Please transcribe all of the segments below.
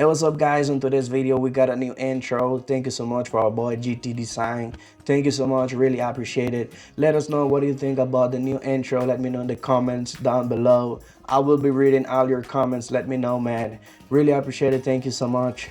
Hey, what's up guys? In today's video we got a new intro. Thank you so much for our boy GT Design. Thank you so much, really appreciate it. Let us know what you think about the new intro. Let me know in the comments down below. I will be reading all your comments. Let me know, man. Really appreciate it. Thank you so much.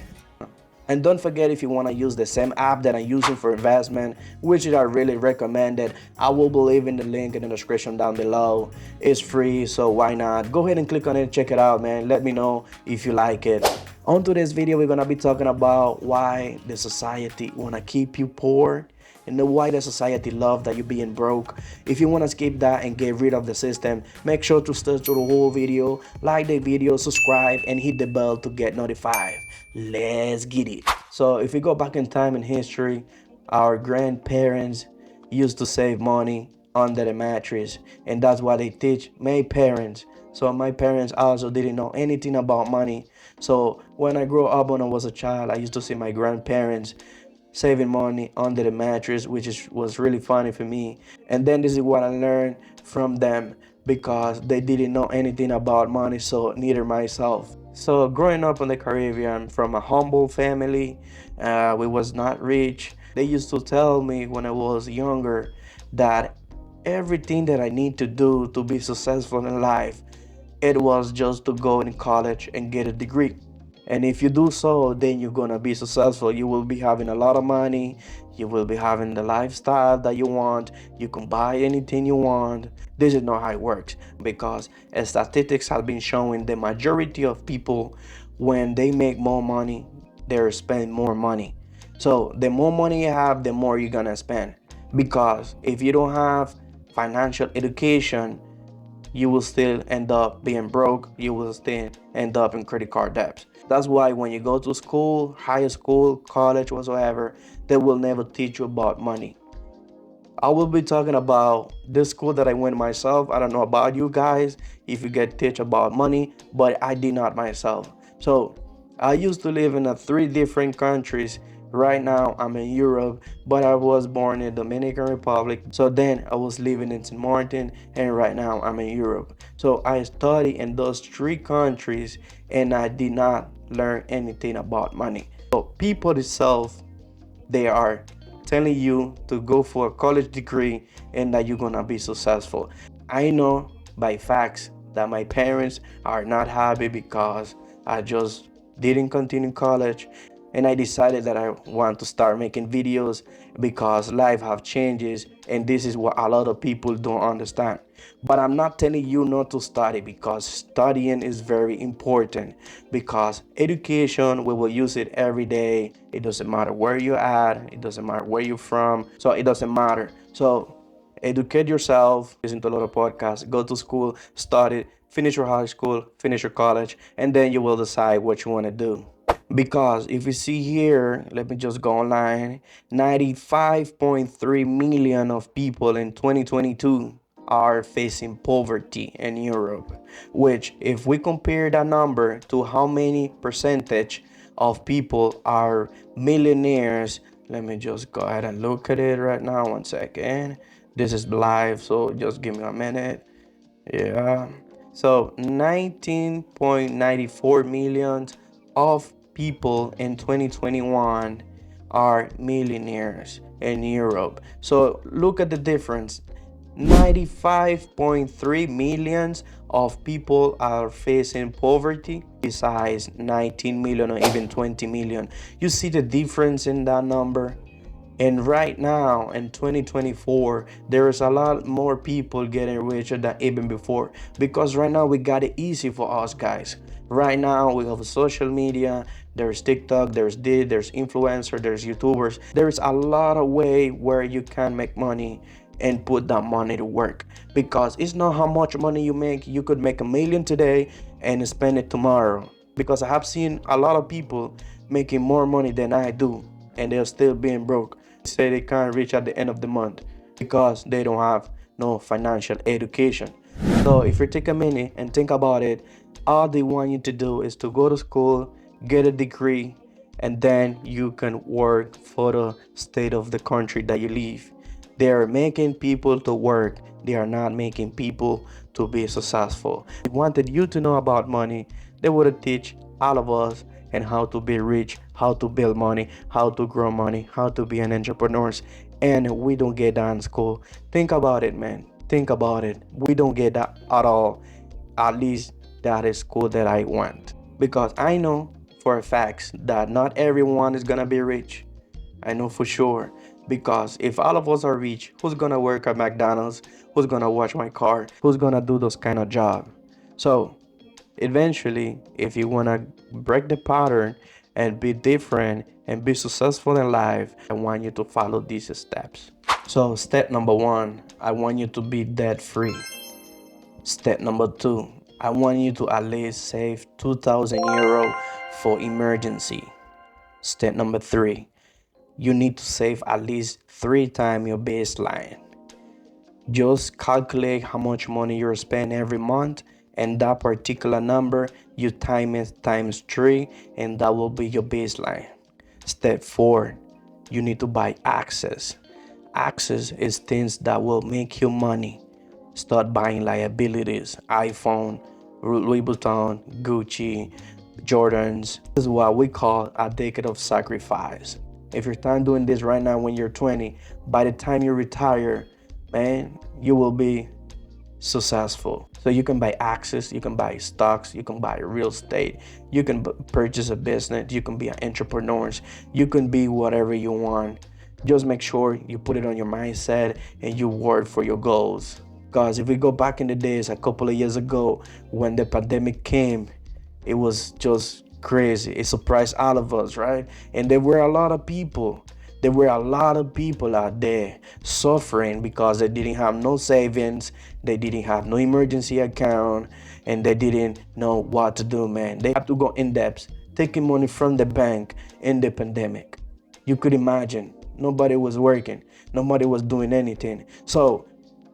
And don't forget, if you want to use the same app that I'm using for investment, which I really recommend it, I will be leaving the link in the description down below. It's free, so why not? Go ahead and click on it, check it out, man. Let me know if you like it. On today's video, we're gonna be talking about why the society wanna keep you poor and why the society love that you being broke. If you want to skip that and get rid of the system, make sure to stay through the whole video, like the video, subscribe, and hit the bell to get notified. Let's get it. So if we go back in time in history, our grandparents used to save money under the mattress, and that's why they teach my parents. So my parents also didn't know anything about money. So when I grew up, when I was a child, I used to see my grandparents saving money under the mattress, was really funny for me. And then this is what I learned from them, because they didn't know anything about money, so neither myself. So growing up in the Caribbean from a humble family, we was not rich. They used to tell me when I was younger that everything that I need to do to be successful in life, it was just to go in college and get a degree. And if you do so, then you're gonna be successful. You will be having a lot of money. You will be having the lifestyle that you want. You can buy anything you want. This is not how it works, because statistics have been showing the majority of people, when they make more money, they spend more money. So the more money you have, the more you're gonna spend. Because if you don't have financial education, you will still end up being broke. You will still end up in credit card debts. That's why when you go to school, high school, college, whatsoever, they will never teach you about money. I will be talking about this school that I went myself. I don't know about you guys if you get teach about money, but I did not myself. So I used to live in three different countries. Right now I'm in Europe, but I was born in Dominican Republic. So then I was living in St. Martin, and right now I'm in Europe. So I studied in those three countries, and I did not learn anything about money. So people itself, they are telling you to go for a college degree and that you're gonna be successful. I know by facts that my parents are not happy because I just didn't continue college, and I decided that I want to start making videos because life have changes, and this is what a lot of people don't understand. But I'm not telling you not to study, because studying is very important, because education, we will use it every day. It doesn't matter where you're at, it doesn't matter where you're from, so it doesn't matter. So educate yourself, listen to a lot of podcasts, go to school, study, finish your high school, finish your college, and then you will decide what you want to do. Because if you see here, let me just go online, 95.3 million of people in 2022 are facing poverty in Europe, which if we compare that number to how many percentage of people are millionaires, let me just go ahead and look at it right now. One second. This is live, so just give me a minute. Yeah. So 19.94 million of people in 2021 are millionaires in Europe. So look at the difference. 95.3 millions of people are facing poverty, besides 19 million or even 20 million. You see the difference in that number? And right now in 2024, there is a lot more people getting richer than even before, because right now we got it easy for us guys. Right now we have social media, there's TikTok, there's influencer, there's YouTubers. There's a lot of way where you can make money and put that money to work, because it's not how much money you make. You could make 1 million today and spend it tomorrow, because I have seen a lot of people making more money than I do, and they're still being broke. Say they can't reach at the end of the month because they don't have no financial education. So if you take a minute and think about it, all they want you to do is to go to school, get a degree, and then you can work for the state of the country that you live. They are making people to work. They are not making people to be successful. If they wanted you to know about money, they would teach all of us and how to be rich, how to build money, how to grow money, how to be an entrepreneur, and we don't get that in school. Think about it, man. Think about it. We don't get that at all. At least that is school that I went. Because I know for a fact that not everyone is gonna be rich. I know for sure. Because if all of us are rich, who's gonna work at McDonald's? Who's gonna wash my car? Who's gonna do those kind of job? So eventually, if you wanna break the pattern and be different and be successful in life, I want you to follow these steps. So step number one, I want you to be debt free. Step number two, I want you to at least save 2,000 euro for emergency. Step number three, you need to save at least 3 times your baseline. Just calculate how much money you're spending every month, and that particular number you time it times 3, and that will be your baseline. Step 4, you need to buy access. Access is things that will make you money. Start buying liabilities, iPhone, Louis Vuitton, Gucci, Jordans. This is what we call a decade of sacrifice. If you're starting doing this right now when you're 20, by the time you retire, man, you will be successful. So you can buy access, you can buy stocks, you can buy real estate, you can purchase a business, you can be an entrepreneur, you can be whatever you want. Just make sure you put it on your mindset and you work for your goals. Because if we go back in the days a couple of years ago when the pandemic came, it was just crazy. It surprised all of us, right? And there were a lot of people. There were a lot of people out there suffering because they didn't have no savings, they didn't have no emergency account, and they didn't know what to do, man. They had to go in debt, taking money from the bank in the pandemic. You could imagine, nobody was working, nobody was doing anything. So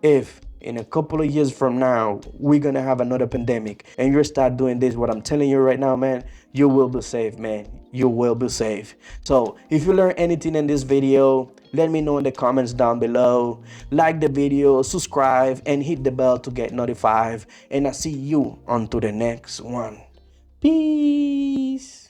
if in a couple of years from now we're gonna have another pandemic and you start doing this, what I'm telling you right now, man, you will be safe, man. You will be safe. So if you learn anything in this video, let me know in the comments down below. Like the video, subscribe, and hit the bell to get notified, and I see you on to the next one. Peace.